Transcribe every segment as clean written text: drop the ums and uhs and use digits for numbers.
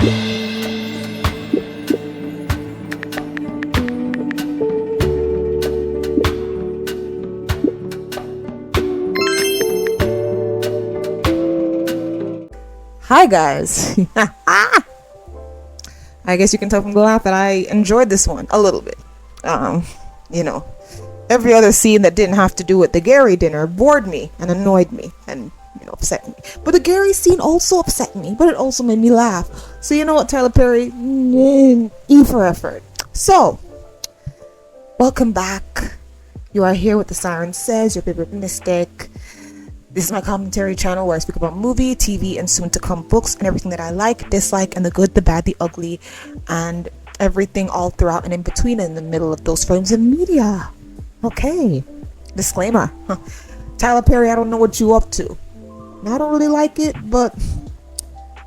Hi guys. I guess you can tell from the laugh that I enjoyed this one a little bit. You know, every other scene that didn't have to do with the Gary dinner bored me and annoyed me and, you know, upset me. But the Gary scene also upset me, but it also made me laugh. So you know what, Tyler Perry? E for effort. So, welcome back. You are here with TheSirenSayz, your favorite mystic. This is my commentary channel where I speak about movie, TV, and soon to come books and everything that I like, dislike, and the good, the bad, the ugly, and everything all throughout and in between and in the middle of those frames of media. Okay. Disclaimer. Tyler Perry, I don't know what you up to. I don't really like it, but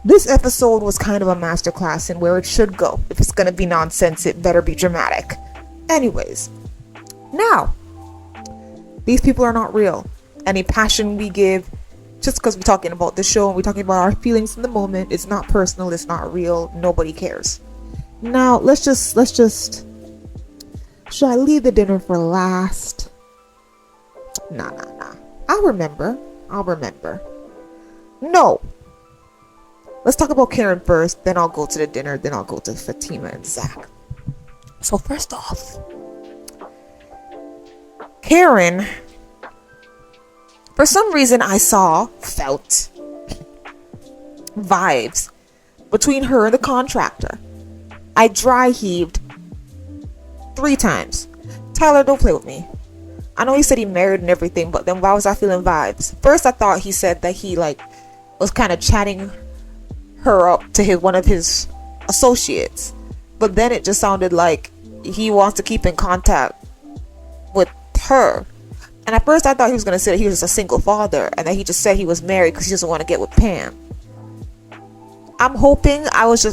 this episode was kind of a masterclass in where it should go. If it's gonna be nonsense, it better be dramatic. Anyways. Now, these people are not real. Any passion we give, just because we're talking about the show and we're talking about our feelings in the moment, it's not personal, it's not real, nobody cares. Now, let's just should I leave the dinner for last? Nah. I'll remember. No. Let's talk about Karen first, then I'll go to the dinner, then I'll go to Fatima and Zach. So first off, Karen, for some reason I felt vibes between her and the contractor. I dry heaved 3 times. Tyler, don't play with me. I know he said he married and everything, but then why was I feeling vibes? First I thought he said that he was kind of chatting her up to one of his associates. But then it just sounded like he wants to keep in contact with her. And at first I thought he was going to say that he was just a single father and that he just said he was married because he doesn't want to get with Pam. I'm hoping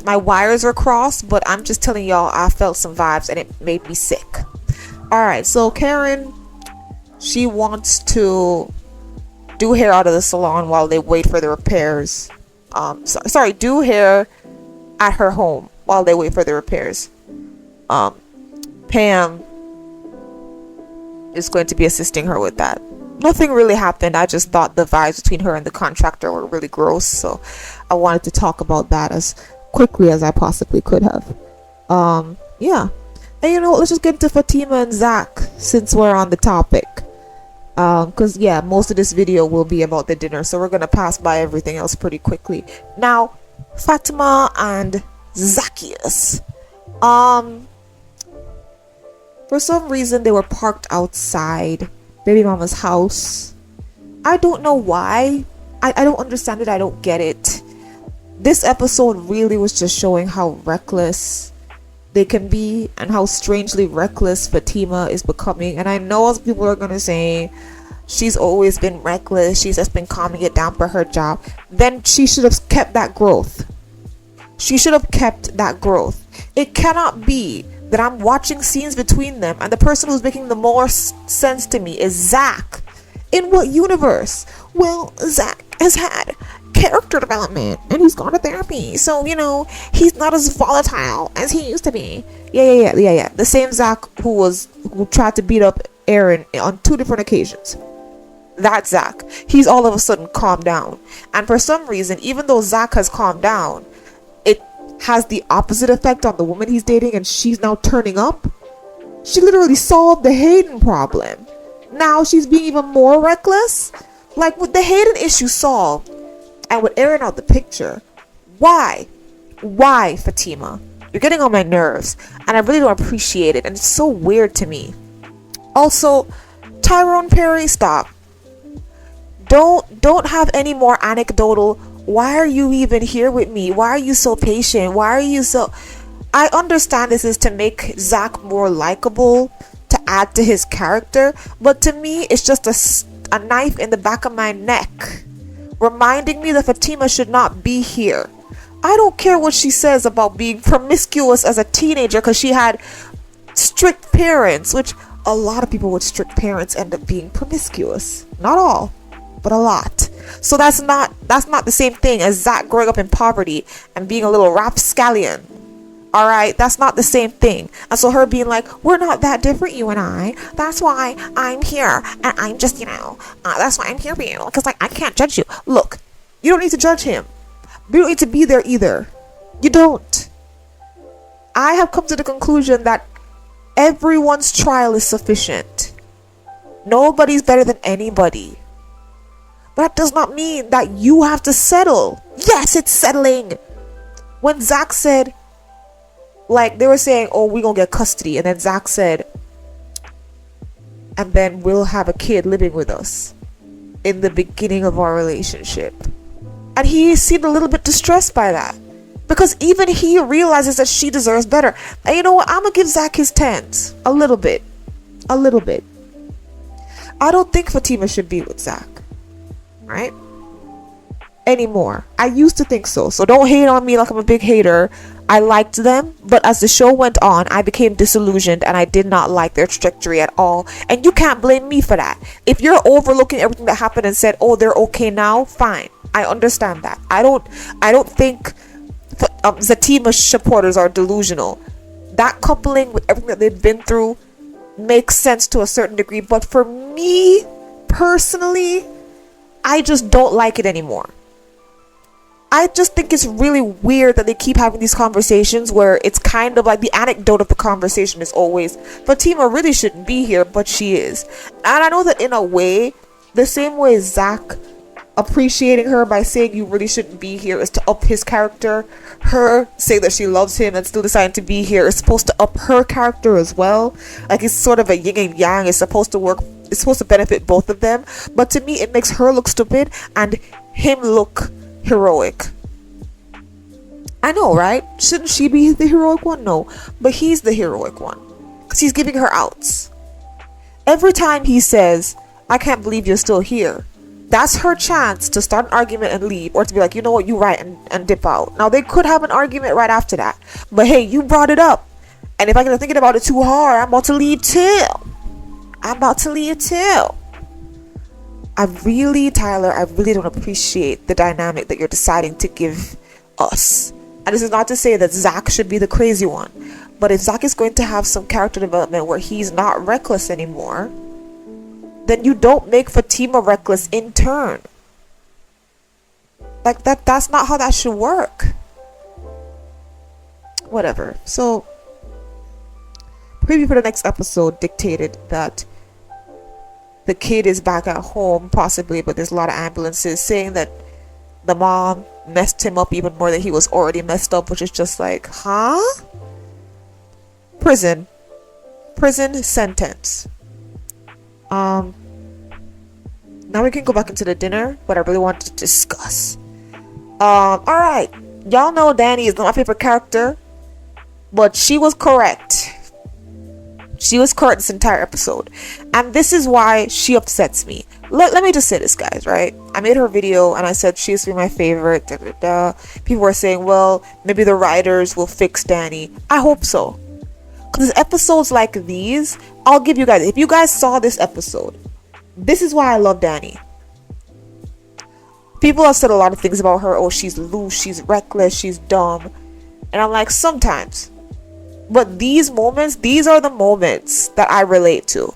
my wires were crossed, but I'm just telling y'all I felt some vibes and it made me sick. Alright, so Karen, she wants to do hair out of the salon while they wait for the repairs. Do hair at her home while they wait for the repairs. Pam is going to be assisting her with that. Nothing really happened. I just thought the vibes between her and the contractor were really gross, so I wanted to talk about that as quickly as I possibly could have. Yeah. And you know what, let's just get into Fatima and Zach since we're on the topic. Because yeah, most of this video will be about the dinner, so we're gonna pass by everything else pretty quickly. Now, Fatima and Zacchaeus. For some reason, they were parked outside baby mama's house. I don't know why. I don't understand it. I don't get it. This episode really was just showing how reckless they can be and how strangely reckless Fatima is becoming. And I know as people are going to say, she's always been reckless. She's just been calming it down for her job. Then she should have kept that growth. She should have kept that growth. It cannot be that I'm watching scenes between them and the person who's making the most sense to me is Zach. In what universe? Well, Zach has had character development and he's gone to therapy, so you know he's not as volatile as he used to be. Yeah. The same Zach who tried to beat up Aaron on 2 different occasions. That Zach. He's all of a sudden calmed down, and for some reason, even though Zach has calmed down, it has the opposite effect on the woman he's dating, and she's now turning up. She literally solved the Hayden problem. Now she's being even more reckless. Like, with the Hayden issue solved and with Aaron out the picture, why Fatima? You're getting on my nerves and I really don't appreciate it, and it's so weird to me. Also, Tyrone Perry, stop. Don't have any more anecdotal, why are you even here with me? Why are you so patient? Why are you so... I understand this is to make Zach more likable, to add to his character, but to me, it's just a knife in the back of my neck, reminding me that Fatima should not be here. I don't care what she says about being promiscuous as a teenager because she had strict parents, which a lot of people with strict parents end up being promiscuous. Not all, but a lot. So that's not the same thing as Zach growing up in poverty and being a little rapscallion. All right, that's not the same thing. And so her being like, we're not that different, you and I. That's why I'm here, and I'm just, that's why I'm here for you, because like I can't judge you. Look, you don't need to judge him. You don't need to be there either. You don't. I have come to the conclusion that everyone's trial is sufficient. Nobody's better than anybody. But that does not mean that you have to settle. Yes, it's settling. When Zach said, like, they were saying, oh, we're gonna get custody, and then Zach said, and then we'll have a kid living with us in the beginning of our relationship. And he seemed a little bit distressed by that, because even he realizes that she deserves better. And you know what, I'm gonna give Zach his tens. A little bit. I don't think Fatima should be with Zach, right? Anymore. I used to think so don't hate on me like I'm a big hater. I liked them, but as the show went on, I became disillusioned and I did not like their trajectory at all. And you can't blame me for that. If you're overlooking everything that happened and said, oh, they're okay now, fine. I understand that. I don't think Fatima supporters are delusional. That coupling with everything that they've been through makes sense to a certain degree, but for me personally, I just don't like it anymore. I just think it's really weird that they keep having these conversations where it's kind of like the anecdote of the conversation is always, Fatima really shouldn't be here, but she is. And I know that in a way, the same way Zach appreciating her by saying you really shouldn't be here is to up his character, her saying that she loves him and still deciding to be here is supposed to up her character as well. Like, it's sort of a yin and yang. It's supposed to work. It's supposed to benefit both of them. But to me, it makes her look stupid and him look heroic. I know, right? Shouldn't she be the heroic one? No, but he's the heroic one because he's giving her outs. Every time he says, I can't believe you're still here, that's her chance to start an argument and leave, or to be like, you know what, you're right, and dip out. Now, they could have an argument right after that, but hey, you brought it up, and if I get thinking about it too hard, I'm about to leave too. Tyler, I really don't appreciate the dynamic that you're deciding to give us. And this is not to say that Zach should be the crazy one, but if Zach is going to have some character development where he's not reckless anymore, then you don't make Fatima reckless in turn. Like, that's not how that should work. Whatever. So, preview for the next episode dictated that the kid is back at home, possibly, but there's a lot of ambulances saying that the mom messed him up even more than he was already messed up, which is just like, huh? Prison sentence. Now we can go back into the dinner, but I really want to discuss. Alright. Y'all know Danni is not my favorite character, but she was correct. She was correct this entire episode. And this is why she upsets me. Let me just say this, guys, right? I made her video and I said she used to be my favorite. People were saying, well, maybe the writers will fix Danni. I hope so. Because episodes like these, I'll give you guys, if you guys saw this episode, this is why I love Danni. People have said a lot of things about her. Oh, she's loose, she's reckless, she's dumb. And I'm like, sometimes. But these moments, these are the moments that I relate to.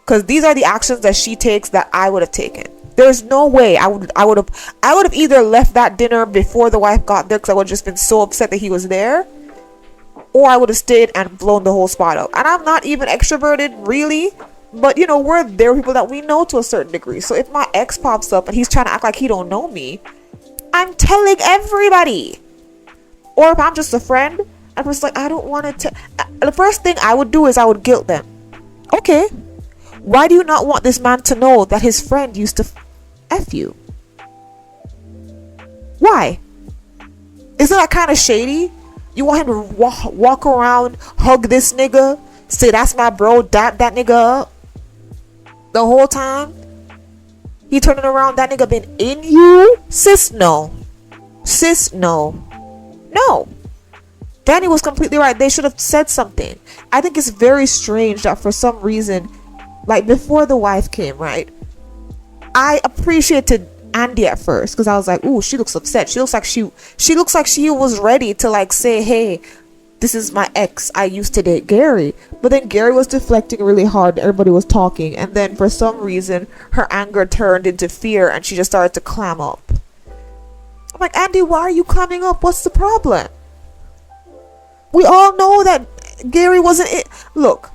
Because these are the actions that she takes that I would have taken. There's no way I would have either left that dinner before the wife got there because I would have just been so upset that he was there. Or I would have stayed and blown the whole spot out. And I'm not even extroverted, really. But, you know, we're there people that we know to a certain degree. So if my ex pops up and he's trying to act like he don't know me, I'm telling everybody. Or if I'm just a friend, I'm just like, I don't want to. The first thing I would do is I would guilt them. Okay, why do you not want this man to know that his friend used to F you? Why? Isn't that kind of shady? You want him to walk around, hug this nigga, say that's my bro, dap that nigga up the whole time? He turning around, that nigga been in you? Sis, no. No. Danni was completely right. They should have said something. I think it's very strange that for some reason, like before the wife came, right? I appreciated Andy at first because I was like, ooh, she looks upset. She looks like she was ready to like say, hey, this is my ex. I used to date Gary. But then Gary was deflecting really hard. Everybody was talking. And then for some reason, her anger turned into fear and she just started to clam up. I'm like, Andy, why are you clamming up? What's the problem? We all know that Gary wasn't it. Look,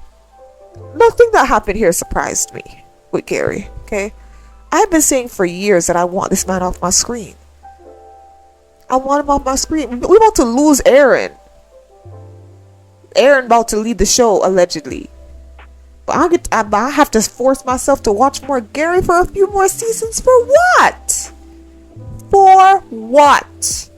nothing that happened here surprised me with Gary, okay? I've been saying for years that I want this man off my screen. I want him off my screen. We're about to lose Aaron. Aaron about to lead the show, allegedly. But I have to force myself to watch more Gary for a few more seasons. For what? For what?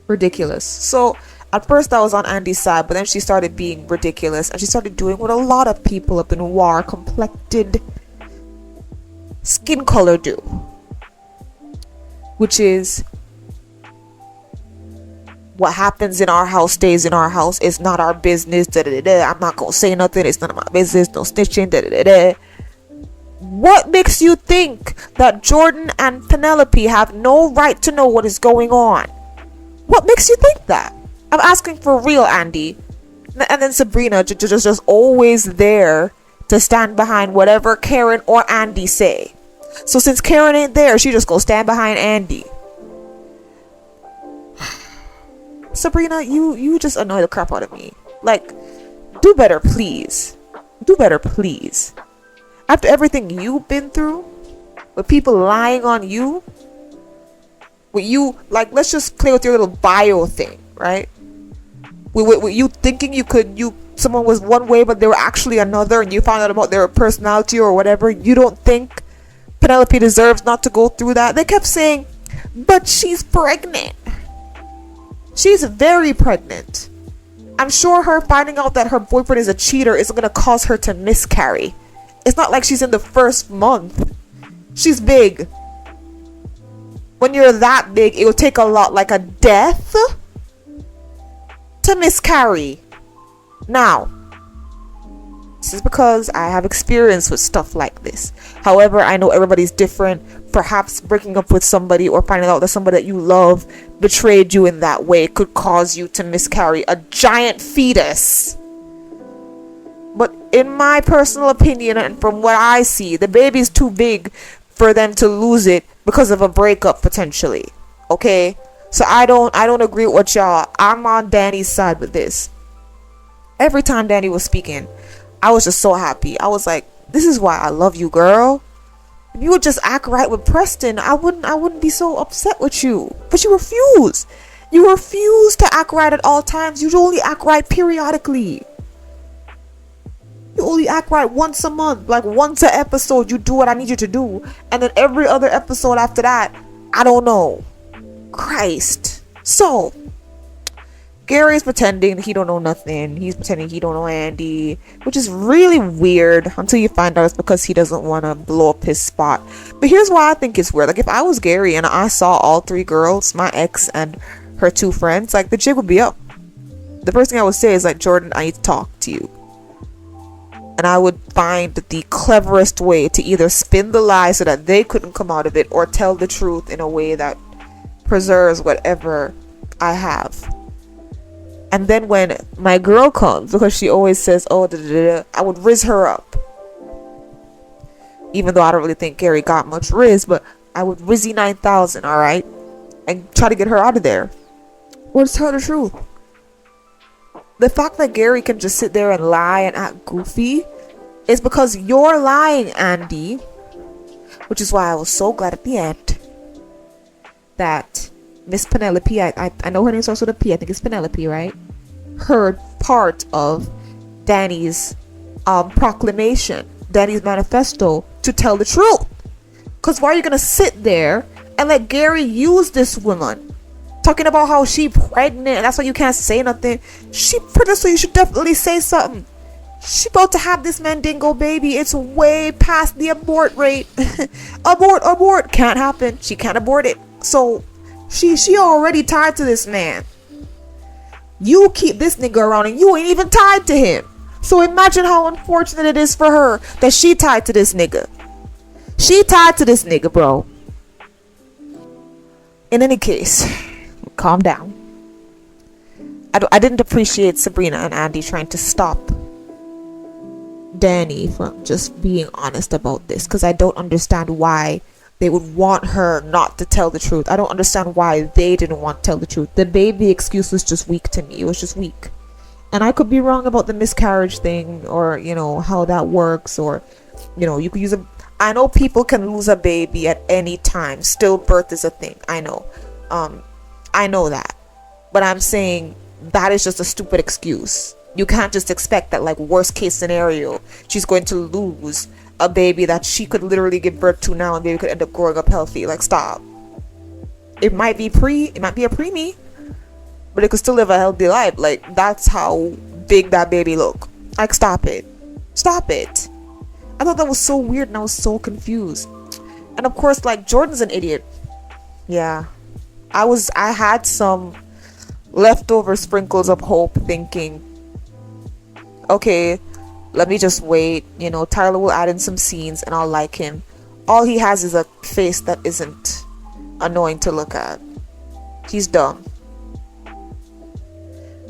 Ridiculous. So, at first I was on Andy's side, but then she started being ridiculous. And she started doing what a lot of people of the noir complected skin color do. Which is, what happens in our house stays in our house. It's not our business. I'm not gonna say nothing. It's none of my business. No snitching. What makes you think that Jordan and Penelope have no right to know what is going on? What makes you think that? I'm asking for real, Andy. And then Sabrina just always there to stand behind whatever Karen or Andy say. So since Karen ain't there, she just go stand behind Andy. Sabrina, you just annoy the crap out of me. Like, do better, please. Do better, please. After everything you've been through, with people lying on you, with you, like, let's just play with your little bio thing, right? With you thinking someone was one way, but they were actually another, and you found out about their personality or whatever. You don't think Penelope deserves not to go through that? They kept saying, but she's pregnant. She's very pregnant. I'm sure her finding out that her boyfriend is a cheater isn't going to cause her to miscarry. It's not like she's in the first month. She's big. When you're that big, it will take a lot, like a death, to miscarry. Now, this is because I have experience with stuff like this. However, I know everybody's different. Perhaps breaking up with somebody or finding out that somebody that you love betrayed you in that way could cause you to miscarry a giant fetus. But in my personal opinion, and from what I see, the baby's too big for them to lose it because of a breakup potentially. Okay? So I don't agree with what y'all. I'm on Danny's side with this. Every time Danny was speaking, I was just so happy. I was like, this is why I love you, girl. If you would just act right with Preston, I wouldn't be so upset with you. But you refuse. You refuse to act right at all times. You only act right periodically. You only act right once a month. Like once an episode, you do what I need you to do. And then every other episode after that, I don't know. Christ. So, Gary's pretending he don't know nothing. He's pretending he don't know Andy, which is really weird until you find out it's because he doesn't want to blow up his spot. But here's why I think it's weird. Like, if I was Gary and I saw all three girls, my ex and her two friends, like, the jig would be up. The first thing I would say is, like, Jordan, I need to talk to you. And I would find the cleverest way to either spin the lie so that they couldn't come out of it, or tell the truth in a way that preserves whatever I have. And then when my girl comes, because she always says, oh, I would rizz her up. Even though I don't really think Gary got much rizz, but I would rizzy 9,000, alright? And try to get her out of there. Or just tell the truth. The fact that Gary can just sit there and lie and act goofy is because you're lying, Andy. Which is why I was so glad at the end that Miss Penelope, I know her name starts with a P, I think it's Penelope, right? Heard part of Danny's proclamation, Danny's manifesto, to tell the truth. Because why are you going to sit there and let Gary use this woman? Talking about how she pregnant, and that's why you can't say nothing. She pregnant, so you should definitely say something. She about to have this mandingo baby. It's way past the abort rate. abort. Can't happen. She can't abort it. So she already tied to this man. You keep this nigga around and you ain't even tied to him. So imagine how unfortunate it is for her that she tied to this nigga. She tied to this nigga, bro. In any case, calm down. I didn't appreciate Sabrina and Andy trying to stop Danni from just being honest about this, because I don't understand why they would want her not to tell the truth. I don't understand why they didn't want to tell the truth. The baby excuse was just weak to me. It was just weak. And I could be wrong about the miscarriage thing, or, you know, how that works, or, you know, you could use a... I know people can lose a baby at any time. Stillbirth is a thing. I know. I know that. But I'm saying that is just a stupid excuse. You can't just expect that, like, worst case scenario, she's going to lose a baby that she could literally give birth to now, and baby could end up growing up healthy. Like, stop. It might be a preemie, but it could still live a healthy life. Like, that's how big that baby look. Like, stop it. Stop it. I thought that was so weird, and I was so confused. And of course, like, Jordan's an idiot. Yeah. I had some leftover sprinkles of hope, thinking, okay, let me just wait. You know, Tyler will add in some scenes and I'll like him. All he has is a face that isn't annoying to look at. He's dumb.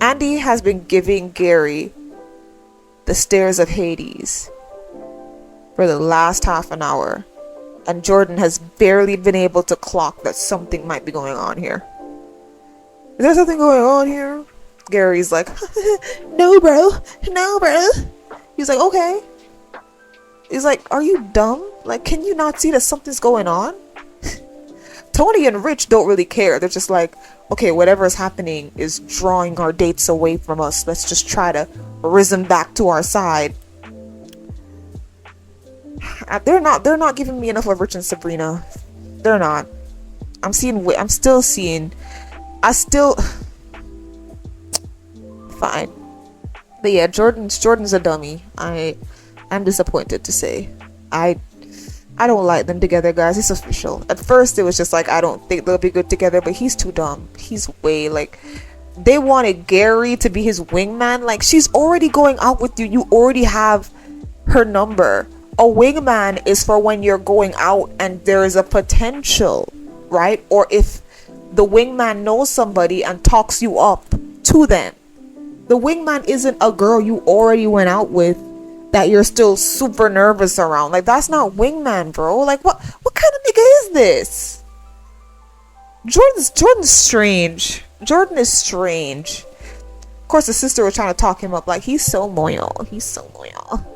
Andy has been giving Gary the stares of Hades for the last half an hour, and Jordan has barely been able to clock that something might be going on here. Is there something going on here? Gary's like, no bro. He's like, okay. He's like, are you dumb? Like, can you not see that something's going on? Tony and Rich don't really care. They're just like, okay, whatever is happening is drawing our dates away from us. Let's just try to risen back to our side. They're not giving me enough of Rich and Sabrina. They're not. I still fine. But yeah, Jordan's a dummy. I'm disappointed to say. I don't like them together, guys. It's official. At first it was just like, I don't think they'll be good together, but he's too dumb. He's way, like, they wanted Gary to be his wingman. Like, she's already going out with you. You already have her number. A wingman is for when you're going out and there is a potential, right? Or if the wingman knows somebody and talks you up to them. The wingman isn't a girl you already went out with that you're still super nervous around. Like, that's not wingman, bro. Like, what kind of nigga is this? Jordan's strange. Jordan is strange. Of course, the sister was trying to talk him up. Like, he's so loyal. He's so loyal.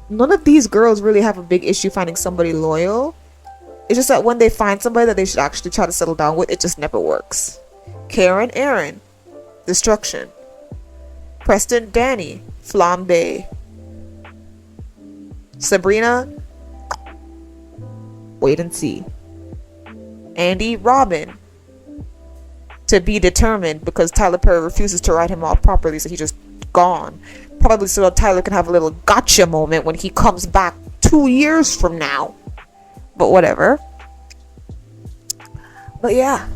None of these girls really have a big issue finding somebody loyal. It's just that when they find somebody that they should actually try to settle down with, it just never works. Karen, Aaron, destruction. Preston, Danni, flambe. Sabrina, wait and see. Andy, Robin, to be determined, because Tyler Perry refuses to write him off properly, so he's just gone. Probably so that Tyler can have a little gotcha moment when he comes back 2 years from now. But whatever. But yeah,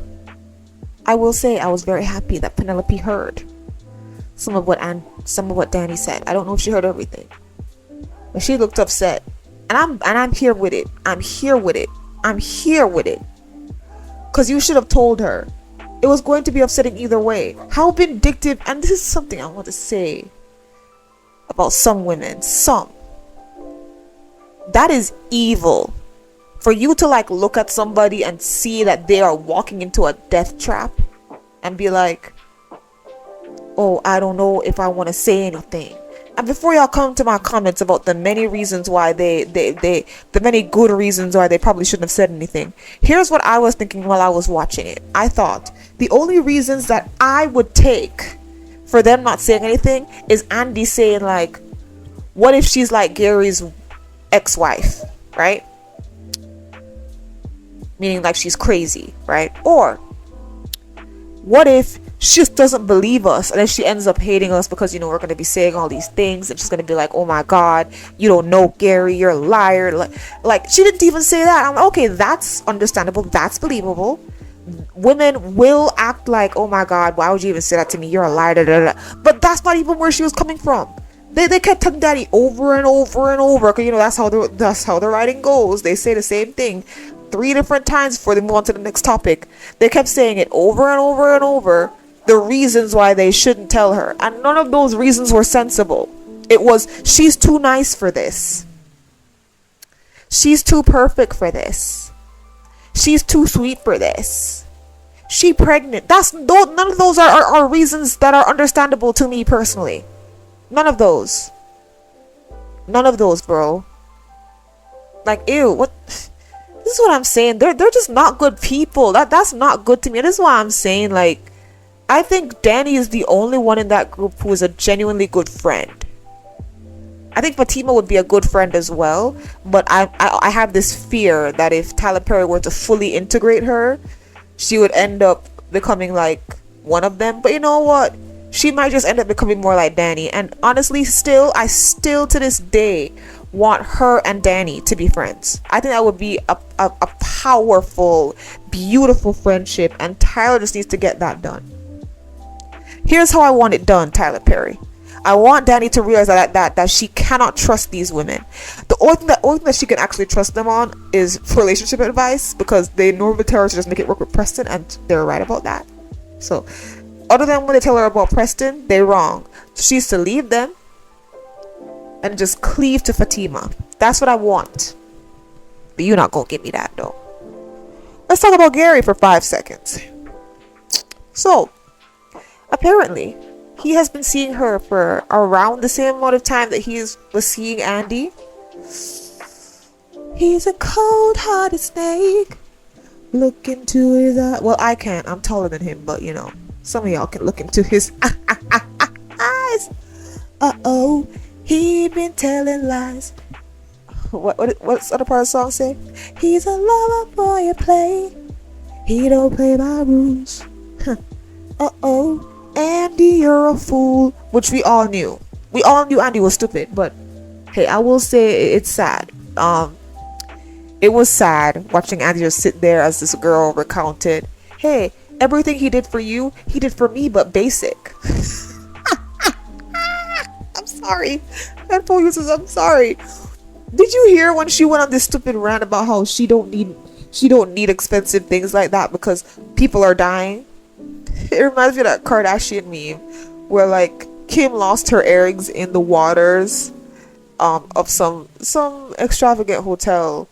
I will say I was very happy that Penelope heard some of what Danni said. I don't know if she heard everything, but she looked upset, and I'm here with it. I'm here with it. Because you should have told her. It was going to be upsetting either way. How vindictive, and this is something I want to say about some women. That is evil. For you to, like, look at somebody and see that they are walking into a death trap and be like, oh, I don't know if I want to say anything. And before y'all come to my comments about the many reasons why the many good reasons why they probably shouldn't have said anything, here's what I was thinking while I was watching it. I thought the only reasons that I would take for them not saying anything is Andy saying, like, what if she's like Gary's ex-wife, right? Meaning, like, she's crazy, right? Or what if she just doesn't believe us, and then she ends up hating us because, you know, we're going to be saying all these things, and she's going to be like, oh my god, you don't know Gary, you're a liar. Like she didn't even say that. I'm like, okay, that's understandable, that's believable. Women will act like, oh my god, why would you even say that to me, you're a liar, da, da, da. But that's not even where she was coming from. They kept telling Danni over and over and over, because you know that's how the writing goes. They say the same thing 3 different times before they move on to the next topic. They kept saying it over and over and over, the reasons why they shouldn't tell her, and none of those reasons were sensible. It was, she's too nice for this, she's too perfect for this, she's too sweet for this, she pregnant. None of those are reasons that are understandable to me personally. None of those, bro. Like, ew, what? This is what I'm saying. They're just not good people. That's not good to me. This is why I'm saying, like, I think Danni is the only one in that group who is a genuinely good friend. I think Fatima would be a good friend as well, but I have this fear that if Tyler Perry were to fully integrate her, she would end up becoming like one of them. But you know what? She might just end up becoming more like Danni. And honestly, I still to this day want her and Danni to be friends. I think that would be a powerful, beautiful friendship, and Tyler just needs to get that done. Here's how I want it done, Tyler Perry. I want Danni to realize that she cannot trust these women. The only thing that she can actually trust them on is for relationship advice, because they normally tell her to just make it work with Preston, and they're right about that. So other than when they tell her about Preston, they're wrong. So she needs to leave them and just cleave to Fatima. That's what I want. But you're not gonna give me that though. Let's talk about Gary for 5 seconds. So apparently he has been seeing her for around the same amount of time that he was seeing Andy. He's a cold-hearted snake. Look into his eyes. Well, I can't. I'm taller than him, but you know, some of y'all can look into his eyes. Uh-oh, he been telling lies. What's the other part of the song say? He's a lover boy at play. He don't play by rules. Uh-oh, Andy, you're a fool. Which we all knew. We all knew Andy was stupid, but hey, I will say it's sad. It was sad watching Andy just sit there as this girl recounted, hey, everything he did for you, he did for me, but basic. I'm sorry. Headphone users, I'm sorry. Did you hear when she went on this stupid rant about how she don't need expensive things like that because people are dying? It reminds me of that Kardashian meme where like Kim lost her earrings in the waters of some extravagant hotel,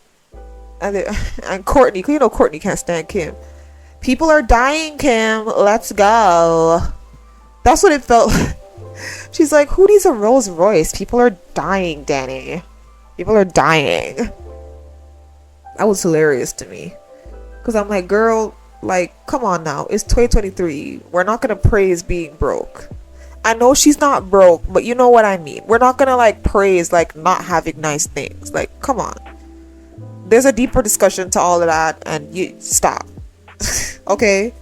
and Courtney, you know Courtney can't stand Kim. People are dying, Kim. Let's go. That's what it felt like. She's like, who needs a Rolls Royce? People are dying, Danni. People are dying. That was hilarious to me. Because I'm like, girl, like, come on now. It's 2023. We're not going to praise being broke. I know she's not broke, but you know what I mean. We're not going to, like, praise, like, not having nice things. Like, come on. There's a deeper discussion to all of that, and you stop. Okay?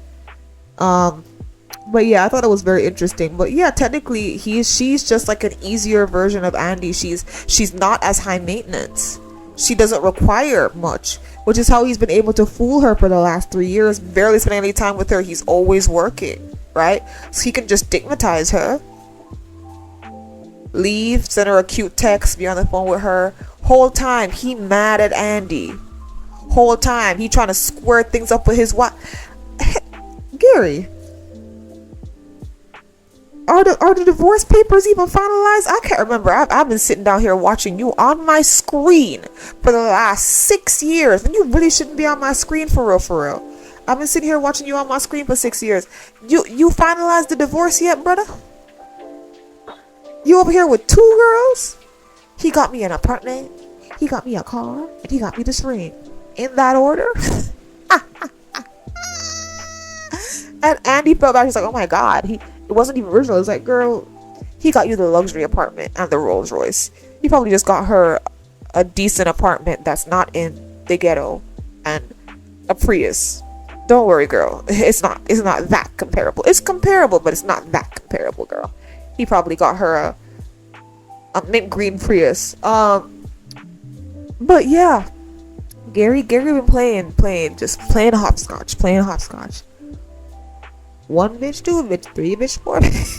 But yeah, I thought it was very interesting. But yeah, technically she's just like an easier version of Andy. She's not as high maintenance. She doesn't require much, which is how he's been able to fool her for the last 3 years. Barely spending any time with her. He's always working, right? So he can just stigmatize her, leave, send her a cute text, be on the phone with her. Whole time he mad at Andy. Whole time he trying to square things up with his wife. Gary, are the divorce papers even finalized? I can't remember. I've been sitting down here watching you on my screen for the last 6 years, and you really shouldn't be on my screen for real. I've been sitting here watching you on my screen for 6 years. You finalized the divorce yet, brother? You over here with 2 girls? He got me an apartment, he got me a car, and he got me this ring. In that order? And Andy felt bad. He's like, oh my god, it wasn't even original. It's like, girl, he got you the luxury apartment and the Rolls Royce. He probably just got her a decent apartment that's not in the ghetto and a Prius. Don't worry, girl. It's not that comparable. It's comparable, but it's not that comparable, girl. He probably got her a mint green Prius. But yeah, Gary been playing hopscotch. 1 bitch, 2 bitch, 3 bitch, 4 bitch.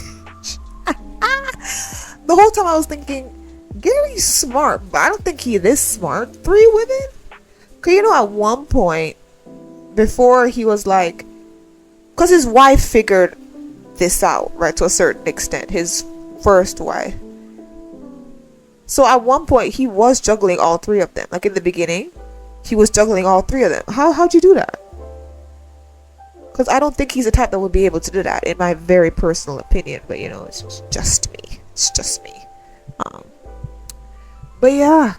the whole time I was thinking, Gary's smart, but I don't think he this smart. 3 women? Cause you know, at one point, before he was like, cause his wife figured this out, right, to a certain extent, his first wife. So at one point, he was juggling all 3 of them. Like in the beginning, he was juggling all 3 of them. How'd you do that? Because I don't think he's the type that would be able to do that, in my very personal opinion. But you know, it's just me. It's just me. But yeah,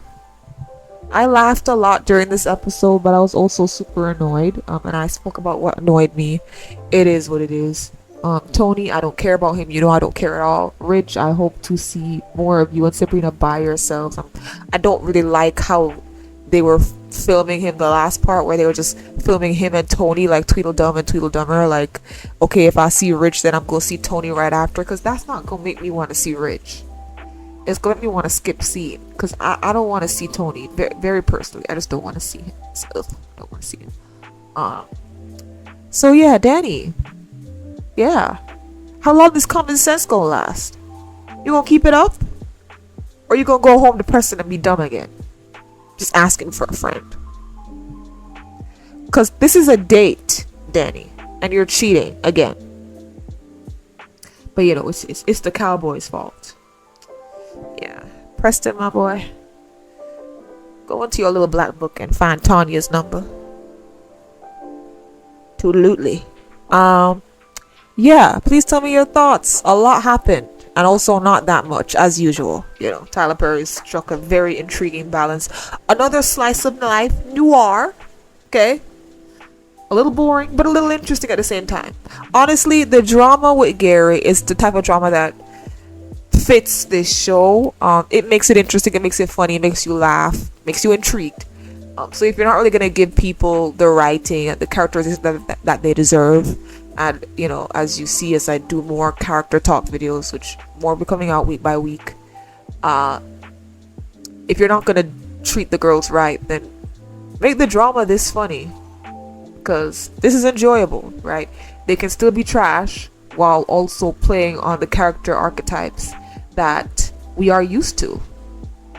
I laughed a lot during this episode, but I was also super annoyed. And I spoke about what annoyed me. It is what it is. Tony, I don't care about him. You know, I don't care at all. Rich, I hope to see more of you and Sabrina by yourselves. I don't really like how they were filming him the last part, where they were just filming him and Tony like Tweedledum and Tweedledummer. Like, okay, if I see Rich, then I'm gonna see Tony right after, because that's not gonna make me want to see Rich. It's gonna make me want to skip scene, because I don't want to see Tony. Very, very personally, I just don't want to see him. So, I don't want to see him. So yeah, Danni. Yeah. How long is common sense gonna last? You gonna keep it up? Or you gonna go home depressed and be dumb again? Just asking for a friend. Because this is a date, Danni. And you're cheating again. But you know, it's the cowboy's fault. Yeah. Preston, my boy. Go into your little black book and find Tanya's number. Toodalutely. Yeah, please tell me your thoughts. A lot happened, and also not that much, as usual. You know, Tyler Perry struck a very intriguing balance. Another slice of life noir. Okay, a little boring, but a little interesting at the same time. Honestly, the drama with Gary is the type of drama that fits this show. It makes it interesting, it makes it funny, it makes you laugh, makes you intrigued. So if you're not really gonna give people the writing and the characters that they deserve, and you know, as you see, as I do more character talk videos, which more will be coming out week by week, if you're not gonna treat the girls right, then make the drama this funny, because this is enjoyable, right? They can still be trash while also playing on the character archetypes that we are used to,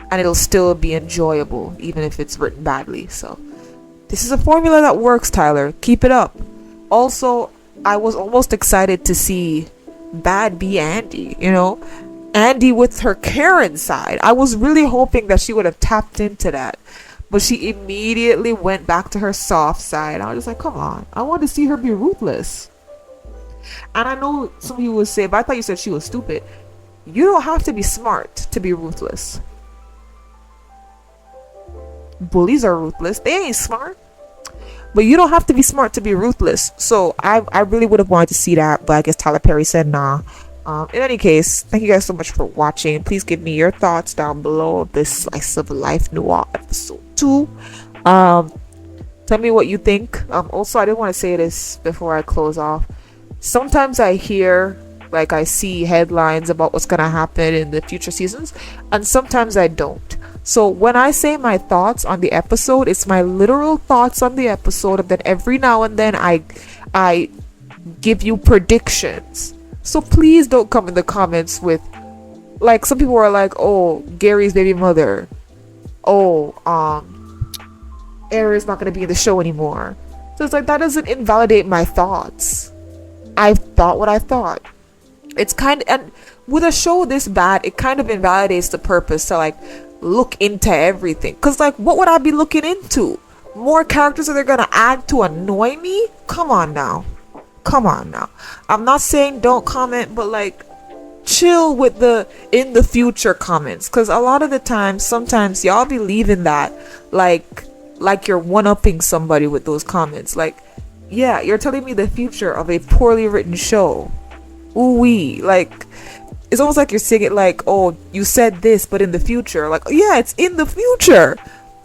and it'll still be enjoyable even if it's written badly. So this is a formula that works, Tyler. Keep it up. Also, I was almost excited to see Bad B Andy, you know, Andy with her Karen side. I was really hoping that she would have tapped into that, but she immediately went back to her soft side. I was just like, come on, I want to see her be ruthless. And I know some of you would say, but I thought you said she was stupid. You don't have to be smart to be ruthless. Bullies are ruthless. They ain't smart. But you don't have to be smart to be ruthless. So I really would have wanted to see that, but I guess Tyler Perry said nah. In any case, thank you guys so much for watching. Please give me your thoughts down below this Slice of Life Noir episode 2. Tell me what you think. Also, I didn't want to say this before I close off. Sometimes I see headlines about what's gonna happen in the future seasons, and sometimes I don't. So when I say my thoughts on the episode, it's my literal thoughts on the episode, and then every now and then I give you predictions. So please don't come in the comments with, like, some people are like, oh, Gary's baby mother, oh, Aries not gonna be in the show anymore. So it's like, that doesn't invalidate my thoughts. I thought what I thought. It's kind of, and with a show this bad, it kind of invalidates the purpose to like look into everything. Cause like, what would I be looking into? More characters that they're gonna add to annoy me? Come on now. I'm not saying don't comment, but like, chill with the in the future comments. Cause a lot of the time, sometimes y'all be leaving that like you're one-upping somebody with those comments. Like, yeah, you're telling me the future of a poorly written show. Ooh-wee. Like, it's almost like you're saying it like, oh, you said this, but in the future. Like, yeah, it's in the future.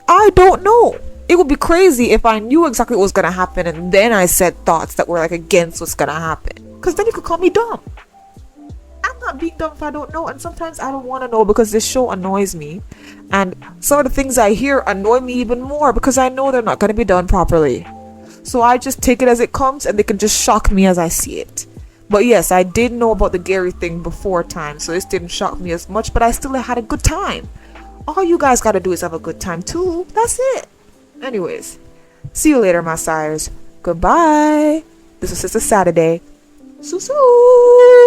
I don't know. It would be crazy if I knew exactly what was gonna happen and then I said thoughts that were like against what's gonna happen. Because then you could call me dumb. I'm not being dumb if I don't know, and sometimes I don't want to know because this show annoys me. And some of the things I hear annoy me even more because I know they're not gonna be done properly. So I just take it as it comes, and they can just shock me as I see it. But yes, I did know about the Gary thing before time, so this didn't shock me as much, but I still had a good time. All you guys gotta do is have a good time too. That's it. Anyways, see you later, my sires. Goodbye. This is Sister Saturday. Soo-soo.